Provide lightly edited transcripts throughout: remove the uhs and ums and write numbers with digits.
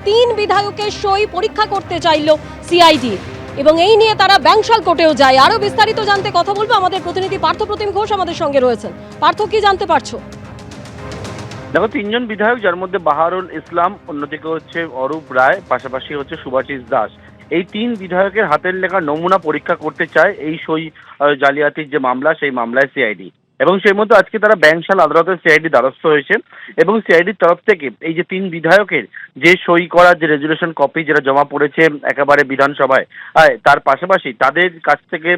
3 বিধায়কের সই পরীক্ষা করতে চাইল সিআইডি এবং এই নিয়ে তারা ব্যাংশাল কোর্টেও যায়। আরো বিস্তারিত জানতে কথা বলবো, আমাদের প্রতিনিধি পার্থপ্রতিম ঘোষ আমাদের সঙ্গে রয়েছেন। পার্থ, কি জানতে পারছো? দেখো, 3 জন বিধায়ক, যার মধ্যে বাহারুল ইসলাম, অন্যদিকে হচ্ছে অরূপ রায়, পাশাপাশি হচ্ছে সুভাষিস দাস, এই 3 বিধায়কের হাতের লেখা নমুনা পরীক্ষা করতে চায় এই সই জালিয়াতির যে মামলা, সেই মামলায় সিআইডি। এবং সেই মতো আজকে তারা ব্যাংশাল আদালতের সিআইডি দ্বারস্থ হয়েছে এবং সিআইডির তরফ থেকে এই যে 3 বিধায়কের যে সই করা যে রেজুলেশন কপি যেটা জমা পড়েছে একেবারে বিধানসভায়, তার পাশাপাশি তাদের কাছ থেকে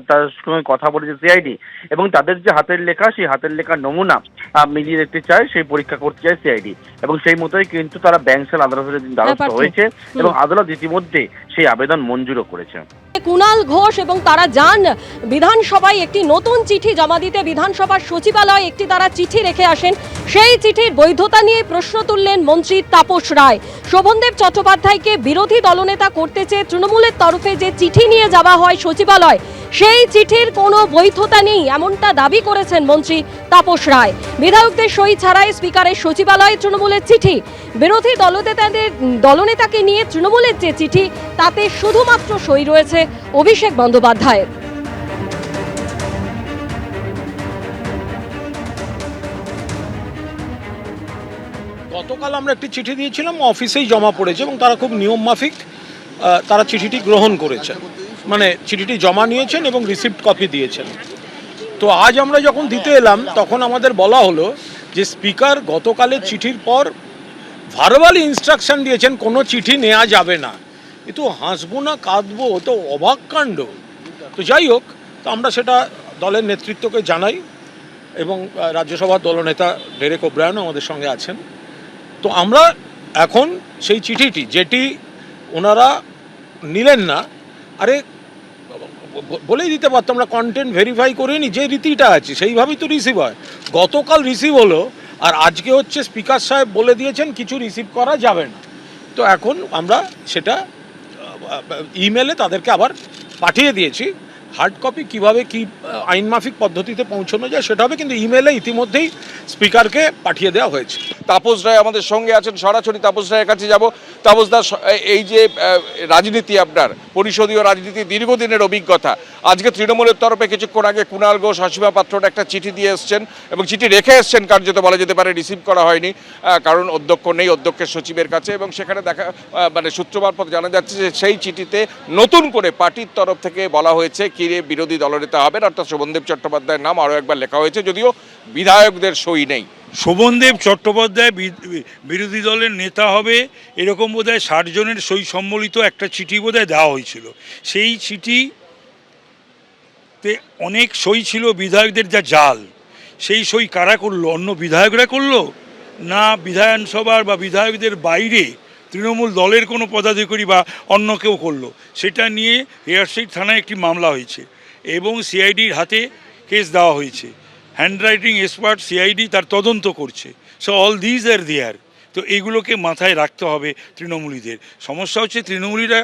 তার সঙ্গে কথা বলেছে সিআইডি এবং তাদের যে হাতের লেখা, সেই হাতের লেখার নমুনা মিলিয়ে দেখতে চায়, সেই পরীক্ষা করতে চায় সিআইডি। এবং সেই মতোই কিন্তু তারা ব্যাংশাল আদালতের দ্বারস্থ হয়েছে এবং আদালত ইতিমধ্যে সেই আবেদন মঞ্জুরও করেছে। কুণাল ঘোষ এবং তারা যান বিধানসভায় একটি নতুন চিঠি জমা দিতে। বিধানসভার সচিবালয়ে একটি তারা চিঠি রেখে আসেন। সেই চিঠির বৈধতা নিয়ে প্রশ্ন তুললেন মন্ত্রী তাপস রায়। শোভনদেব চট্টোপাধ্যায়কে বিরোধী দলনেতা করতে চেয়ে তৃণমূলের তরফে যে চিঠি নিয়ে যাওয়া হয় সচিবালয়, সেই চিঠির কোনো বৈধতা নেই এমনটা দাবি করেছেন মন্ত্রী তাপস রায়। বিধায়কদের সই ছাড়াই স্পিকারের সচিবালয়ে তৃণমূলের চিঠি। বিরোধী দলনেতাকে নিয়ে তৃণমূলের যে চিঠি, তাতে শুধুমাত্র সই রয়েছে অভিষেক বন্দ্যোপাধ্যায়ের। গতকাল আমরা একটি চিঠি দিয়েছিলাম, অফিসেই জমা পড়েছে এবং তারা খুব নিয়ম মাফিক তারা চিঠিটি গ্রহণ করেছে, মানে চিঠিটি জমা নিয়েছেন এবং রিসিপ্ট কপি দিয়েছেন। তো আজ আমরা যখন দিতে এলাম তখন আমাদের বলা হলো যে স্পিকার গতকালের চিঠির পর ভার্বালি ইনস্ট্রাকশন দিয়েছেন কোনো চিঠি নেওয়া যাবে না। কিন্তু হাসবো না কাঁদবো, তো অবাক কাণ্ড। তো যাই হোক, তো আমরা সেটা দলের নেতৃত্বকে জানাই এবং রাজ্যসভার দলনেতা ডেরেক ওব্রায়ানও আমাদের সঙ্গে আছেন। তো আমরা এখন সেই চিঠিটি, যেটি ওনারা নিলেন না, আরে বলেই দিতে পারতাম, আমরা কন্টেন্ট ভেরিফাই করিনি, যে রীতিটা আছে সেইভাবেই তো রিসিভ হয়। গতকাল রিসিভ হলো আর আজকে হচ্ছে স্পিকার সাহেব বলে দিয়েছেন কিছু রিসিভ করা যাবে না। তো এখন আমরা সেটা ইমেলে তাদেরকে আবার পাঠিয়ে দিয়েছি। হার্ড কপি কীভাবে কী আইনমাফিক পদ্ধতিতে পৌঁছানো যায় সেটা হবে, কিন্তু ইমেলে ইতিমধ্যেই স্পিকারকে পাঠিয়ে দেওয়া হয়েছে। তাপস রায় আমাদের সঙ্গে আছেন, সরাসরি তাপস রায়ের কাছে যাব। তাপস দা, এই যে রাজনীতি, আপনার পরিষদীয় রাজনীতি দীর্ঘদিনের অভিজ্ঞতা, আজকে তৃণমূলের তরফে কিছুক্ষণ আগে কুণাল ঘোষ, হাসিমা পাত্রটা একটা চিঠি দিয়ে এসছেন এবং চিঠি রেখে এসছেন, কার্যত বলা যেতে পারে রিসিভ করা হয়নি, কারণ অধ্যক্ষ নেই, অধ্যক্ষের সচিবের কাছে। এবং সেখানে মানে সূত্র মারফত জানা যাচ্ছে যে সেই চিঠিতে নতুন করে পার্টির তরফ থেকে বলা হয়েছে কিরে বিরোধী দলনেতা হবেন, অর্থাৎ শোভনদেব চট্টোপাধ্যায়ের নাম আরও একবার লেখা হয়েছে, যদিও বিধায়কদের সই নেই। শোভনদেব চট্টোপাধ্যায় বিরোধী দলের নেতা হবে এরকম বোধহয় 60 জনের সই সম্বলিত একটা চিঠি বোধহয় দেওয়া হয়েছিল। সেই চিঠিতে অনেক সই ছিল বিধায়কদের, যা জাল। সেই সই কারা করলো? অন্য বিধায়করা করলো না বিধানসভার বা বিধায়কদের বাইরে তৃণমূল দলের কোনো পদাধিকারী বা অন্য কেউ করলো? সেটা নিয়ে হেয়ারস্ট্রিট থানায় একটি মামলা হয়েছে এবং সিআইডির হাতে কেস দেওয়া হয়েছে। হ্যান্ডরাইটিং এক্সপার্ট সিআইডি তার তদন্ত করছে। সো অল দিজ আর দেয়ার। তো এগুলোকে মাথায় রাখতে হবে তৃণমূলীদের। সমস্যা হচ্ছে তৃণমূলীরা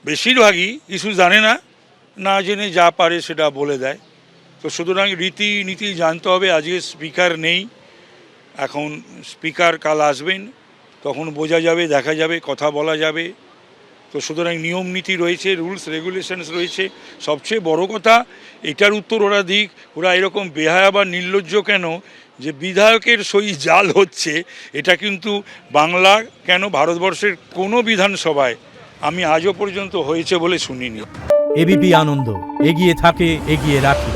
বেশিরভাগই কিছু জানে না, না জেনে যা পারে সেটা বলে দেয়। তো সুতরাং রীতিনীতি জানতে হবে। আজকে স্পিকার নেই, এখন স্পিকার কাল আসবেন, তখন বোঝা যাবে, দেখা যাবে, কথা বলা যাবে। তো সুতরাং নিয়ম নীতি রয়েছে, রুলস রেগুলেশনস রয়েছে। সবচেয়ে বড় কথা, এটার উত্তর ওরা দিক। ওরা এরকম বেহায়া বা নির্লজ্জ কেন যে বিধায়কের সই জাল হচ্ছে? এটা কিন্তু বাংলা কেন, ভারতবর্ষের কোনো বিধানসভায় আমি আজও পর্যন্ত হয়েছে বলে শুনিনি। এবিপি আনন্দ, এগিয়ে থাকে, এগিয়ে রাখে।